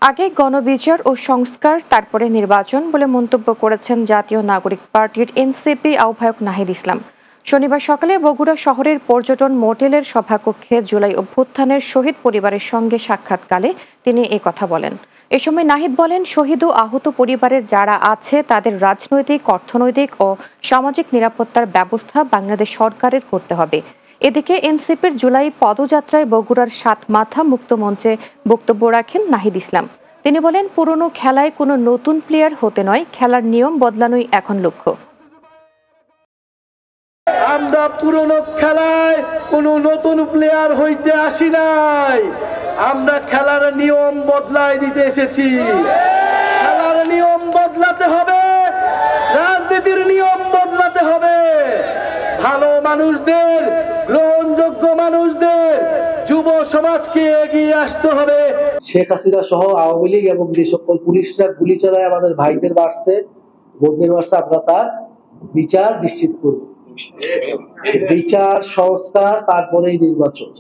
আগে গণবিচার ও সংস্কার, তারপরে নির্বাচন বলে মন্তব্য করেছেন জাতীয় নাগরিক পার্টির এনসিপি আহ্বায়ক নাহিদ ইসলাম। শনিবার সকালে বগুড়া শহরের পর্যটন মোটেলের সভাকক্ষে জুলাই অভ্যুত্থানের শহীদ পরিবারের সঙ্গে সাক্ষাৎকালে তিনি কথা বলেন। এ সময় নাহিদ বলেন, শহীদ ও আহত পরিবারের যারা আছে তাদের রাজনৈতিক, অর্থনৈতিক ও সামাজিক নিরাপত্তার ব্যবস্থা বাংলাদেশ সরকারের করতে হবে। এদিকে এনসিপির জুলাই পদযাত্রায় বগুড়ার সাতমাথা মুক্ত মঞ্চে বক্তব্য রাখেন নাহিদ ইসলাম। তিনি বলেন, পুরনো খেলায় কোনো নতুন প্লেয়ার হতে নয়, খেলার নিয়ম বদলানোই এখন লক্ষ্য। আমরা পুরনো খেলায় কোনো নতুন প্লেয়ার হইতে আসি নাই, আমরা খেলার নিয়ম বদলাই দিতে এসেছি। খেলার নিয়ম বদলাতে হবে, রাজনীতির নিয়ম বদলাতে হবে। ভালো মানুষদের, গ্রহণযোগ্য মানুষদের, যুব সমাজকে এগিয়ে আসতে হবে। শেখ হাসিনা সহ আওয়ামী লীগ এবং যে সকল পুলিশরা গুলি চালায় আমাদের ভাইদের বাড়ছে, বোনদের বাড়ছে, আমরা তার বিচার নিশ্চিত করব। বিচার, সংস্কার, তারপরেই নির্বাচন।